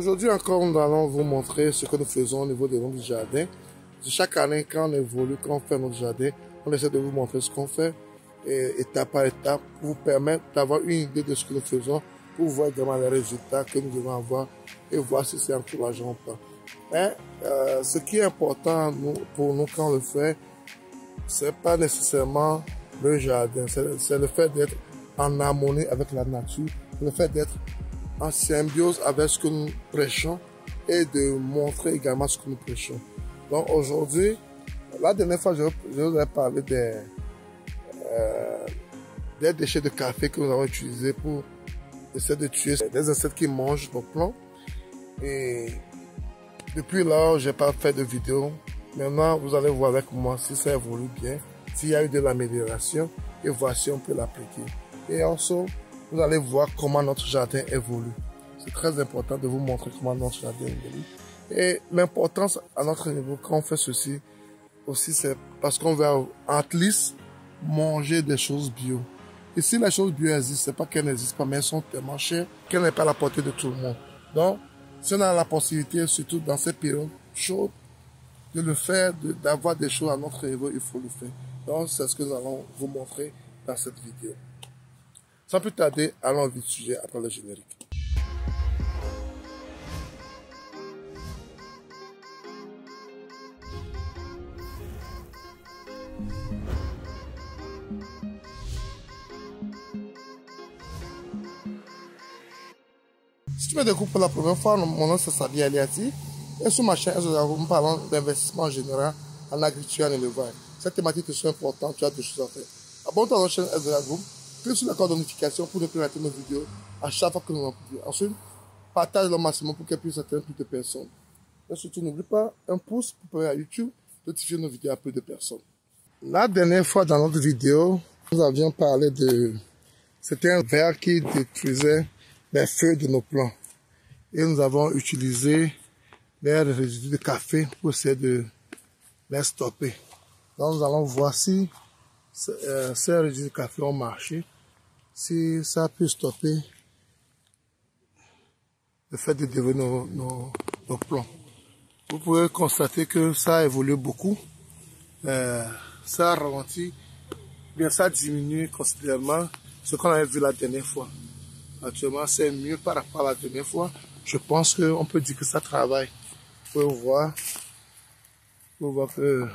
Aujourd'hui encore, nous allons vous montrer ce que nous faisons au niveau de notre jardin. Chaque année, quand on évolue, quand on fait notre jardin, on essaie de vous montrer ce qu'on fait, étape par étape, pour vous permettre d'avoir une idée de ce que nous faisons, pour voir également les résultats que nous devons avoir et voir si c'est encourageant ou pas. Mais ce qui est important pour nous quand on le fait, c'est pas nécessairement le jardin, c'est le fait d'être en harmonie avec la nature, le fait d'être en symbiose avec ce que nous prêchons et de montrer également ce que nous prêchons. Donc aujourd'hui, la dernière fois, je vous ai parlé des déchets de café que nous avons utilisés pour essayer de tuer des insectes qui mangent nos plants. Et depuis là, j'ai pas fait de vidéo. Maintenant, vous allez voir avec moi si ça évolue bien, s'il y a eu de l'amélioration et voici on peut l'appliquer. Et ensuite, vous allez voir comment notre jardin évolue. C'est très important de vous montrer comment notre jardin évolue. Et l'importance à notre niveau quand on fait ceci aussi, c'est parce qu'on veut en least manger des choses bio. Et si les choses bio existent, c'est pas qu'elles n'existent pas, mais elles sont tellement chères qu'elles n'est pas à la portée de tout le monde. Donc, si on a la possibilité, surtout dans cette période chaude, de le faire, d'avoir des choses à notre niveau, il faut le faire. Donc, c'est ce que nous allons vous montrer dans cette vidéo. Sans plus tarder, allons au vif du sujet après le générique. Si tu me découvres pour la première fois, mon nom c'est Sadi Aliati. Et sur ma chaîne, nous parlons d'investissement en général en agriculture et en élevage. Cette thématique est importante, tu as des choses à faire. Abonne-toi à notre chaîne SDA Group, clique sur la cloche de notification pour ne plus rater nos vidéos à chaque fois que nous en publions. Ensuite, partage le maximum pour qu'elle puisse atteindre plus de personnes. Et surtout, n'oublie pas un pouce pour permettre à YouTube de diffuser nos vidéos à plus de personnes. La dernière fois dans notre vidéo, nous avions parlé de... C'était un ver qui détruisait les feuilles de nos plants. Et nous avons utilisé les résidus de café pour essayer de les stopper. Donc nous allons voir si ces résidus de café ont marché, si ça a pu stopper le fait de développer nos plants. Vous pouvez constater que ça a évolué beaucoup, ça a ralenti, bien ça a diminué considérablement ce qu'on avait vu la dernière fois. Actuellement, c'est mieux par rapport à la dernière fois. Je pense qu'on peut dire que ça travaille. Vous pouvez voir qu'il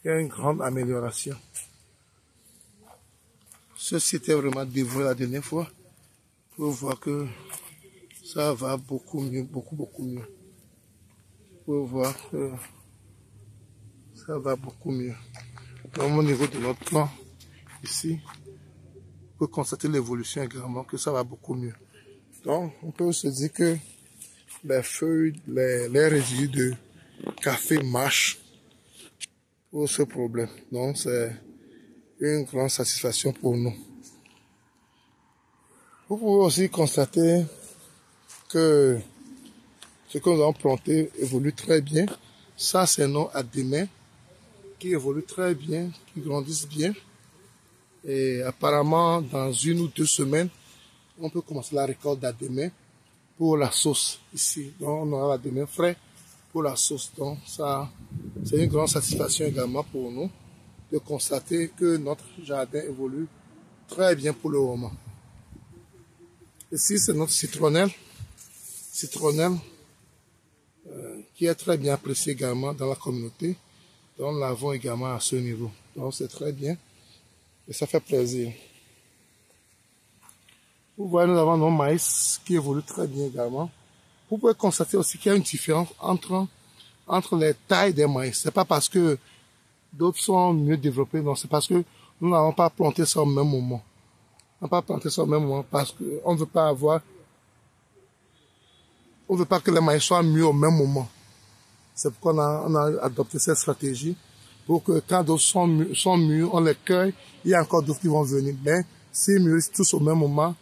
y a une grande amélioration. Ceci était vraiment dévoué la dernière fois. Vous pouvez voir que ça va beaucoup mieux, beaucoup mieux. Vous pouvez voir que ça va beaucoup mieux. Donc, au niveau de notre plan, ici, on peut constater l'évolution également, que ça va beaucoup mieux. Donc, on peut se dire que les feuilles, les résidus de café marchent pour ce problème. Donc, c'est une grande satisfaction pour nous. Vous pouvez aussi constater que ce que nous avons planté évolue très bien. Ça, c'est nos adémins qui évoluent très bien, qui grandissent bien. Et apparemment, dans 1 ou 2 semaines, on peut commencer la récolte d'adémins pour la sauce ici. Donc, on aura l'adémin frais pour la sauce. Donc, ça, c'est une grande satisfaction également pour nous de constater que notre jardin évolue très bien pour le moment. Ici, c'est notre citronnelle qui est très bien appréciée également dans la communauté. Donc, nous l'avons également à ce niveau. Donc, c'est très bien et ça fait plaisir. Vous voyez, nous avons nos maïs qui évoluent très bien également. Vous pouvez constater aussi qu'il y a une différence entre les tailles des maïs. C'est pas parce que d'autres sont mieux développés, non, c'est parce que nous n'avons pas planté ça au même moment. On n'a pas planté ça au même moment parce qu'on ne veut pas que les maïs soient mieux au même moment. C'est pourquoi on a adopté cette stratégie pour que quand d'autres sont mûrs, on les cueille, il y a encore d'autres qui vont venir. Mais s'ils mûrissent tous au même moment,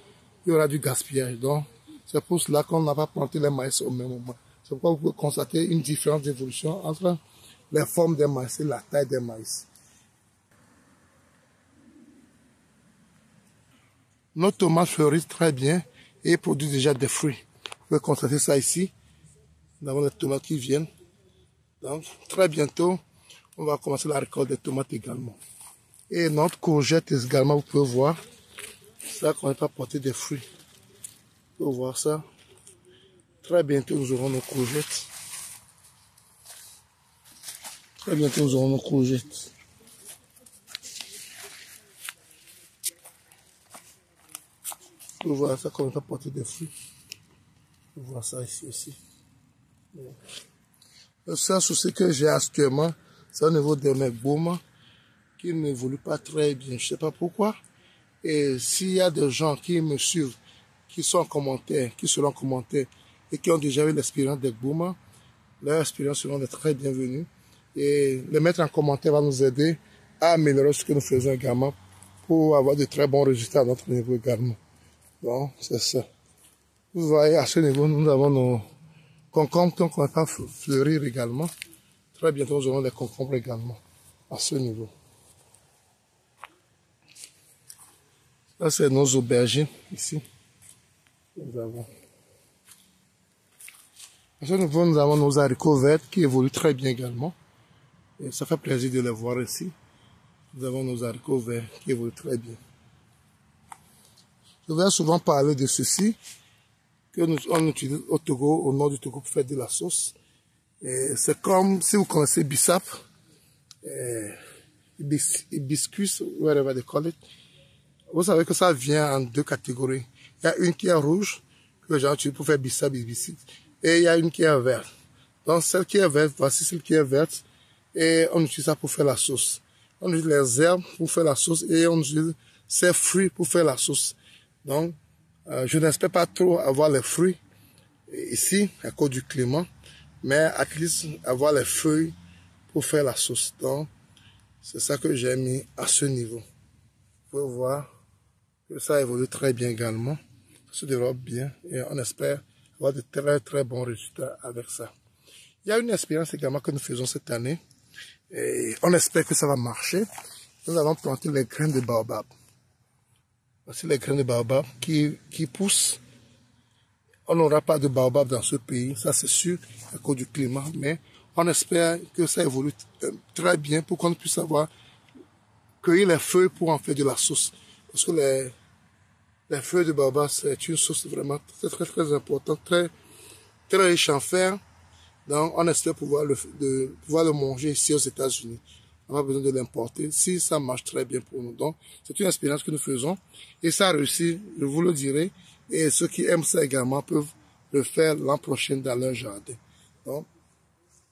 il y aura du gaspillage. Donc, c'est pour cela qu'on n'a pas planté les maïs au même moment. C'est pourquoi vous pouvez constater une différence d'évolution entre les formes des maïs et la taille des maïs. Nos tomates fleurissent très bien et produisent déjà des fruits. Vous pouvez constater ça ici. Nous avons les tomates qui viennent. Donc, très bientôt, on va commencer la récolte des tomates également. Et notre courgette également, vous pouvez voir. Ça commence à porter des fruits. Vous pouvez voir ça. Très bientôt, nous aurons nos courgettes. Très bientôt, nous aurons nos courgettes. Vous voyez ça commence à porter des fruits. Vous voyez ça ici aussi. Le seul souci que j'ai actuellement, c'est au niveau de mes baumes qui n'évoluent pas très bien. Je ne sais pas pourquoi. Et s'il y a des gens qui me suivent, qui sont en commentaire, qui seront en commentaire et qui ont déjà eu l'expérience des baumes, leur expérience sera très bienvenue. Et les mettre en commentaire va nous aider à améliorer ce que nous faisons également pour avoir de très bons résultats à notre niveau également. Bon, c'est ça. Vous voyez, à ce niveau, nous avons nos concombres qui commencent à fleurir également. Très bientôt, nous aurons des concombres également à ce niveau. Ça, c'est nos aubergines ici. Nous avons. À ce niveau, nous avons nos haricots verts qui évoluent très bien également. Et ça fait plaisir de les voir ici. Nous avons nos haricots verts qui évoluent très bien. Je vais souvent parler de ceci, que on utilise au Togo, au nord du Togo, pour faire de la sauce. C'est comme si vous connaissez bissap, hibiscus, wherever they call it. Vous savez que ça vient en deux catégories. Il y a une qui est rouge, que les gens utilisent pour faire bissap, hibiscus, et il y a une qui est verte. Donc celle qui est verte, voici celle qui est verte, et on utilise ça pour faire la sauce. On utilise les herbes pour faire la sauce, et on utilise ces fruits pour faire la sauce. Donc, je n'espère pas trop avoir les fruits ici, à cause du climat, mais à least avoir les feuilles pour faire la sauce. Donc, c'est ça que j'ai mis à ce niveau. Vous pouvez voir que ça évolue très bien également. Ça se développe bien et on espère avoir de très très bons résultats avec ça. Il y a une expérience également que nous faisons cette année et on espère que ça va marcher. Nous allons planter les graines de baobab. Voici les graines de baobab qui poussent. On n'aura pas de baobab dans ce pays, ça c'est sûr, à cause du climat, mais on espère que ça évolue très bien pour qu'on puisse avoir cueillir les feuilles pour en faire de la sauce. Parce que les feuilles de baobab, c'est une sauce vraiment très très très importante, très très riche en fer. Donc on espère pouvoir le manger ici aux États-Unis. On n'a pas besoin de l'importer si ça marche très bien pour nous. Donc, c'est une expérience que nous faisons. Et ça a réussi, je vous le dirai. Et ceux qui aiment ça également peuvent le faire l'an prochain dans leur jardin. Donc,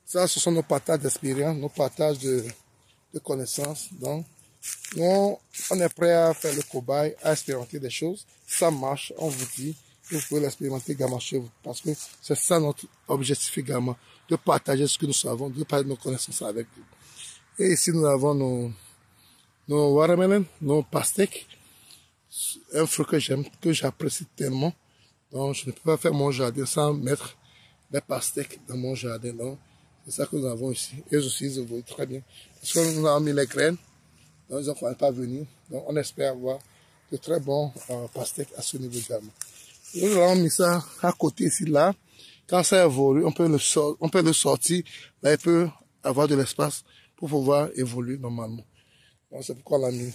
ça, ce sont nos partages d'expérience, nos partages de connaissances. Donc, nous, on est prêt à faire le cobaye, à expérimenter des choses. Ça marche, on vous dit. Vous pouvez l'expérimenter également chez vous. Parce que c'est ça notre objectif également. De partager ce que nous savons, de partager nos connaissances avec vous. Et ici, nous avons nos watermelon, nos pastèques. Un fruit que j'aime, que j'apprécie tellement. Donc, je ne peux pas faire mon jardin sans mettre des pastèques dans mon jardin. Donc, c'est ça que nous avons ici. Et aussi, ils évoluent très bien. Parce que nous avons mis les graines. Donc, ils ne vont pas venir. Donc, on espère avoir de très bons pastèques à ce niveau également. Nous avons mis ça à côté ici, là. Quand ça évolue, on peut le sortir. Là, il peut avoir de l'espace pour pouvoir évoluer normalement. Donc, c'est pourquoi on l'a mis.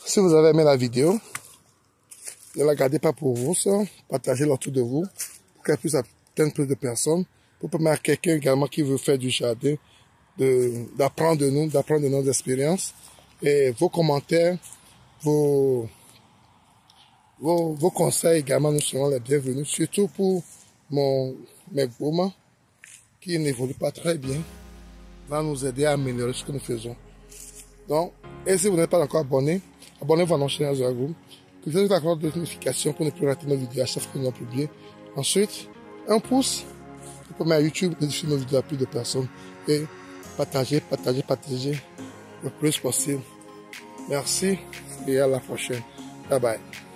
Si vous avez aimé la vidéo, ne la gardez pas pour vous, ça. Partagez-la autour de vous, pour qu'elle puisse atteindre plus de personnes, pour permettre à quelqu'un également qui veut faire du jardin, d'apprendre de nos expériences. Et vos commentaires, vos conseils également nous seront les bienvenus, surtout pour mes gourmands qui n'évoluent pas très bien, va nous aider à améliorer ce que nous faisons. Donc, et si vous n'êtes pas encore abonné, abonnez-vous à notre chaîne Azuragroom. Cliquez sur la cloche de notification pour ne plus rater nos vidéos à chaque fois que nous allons publier. Ensuite, un pouce pour permettre à YouTube de diffuser nos vidéos à plus de personnes et partagez le plus possible. Merci et à la prochaine. Bye bye.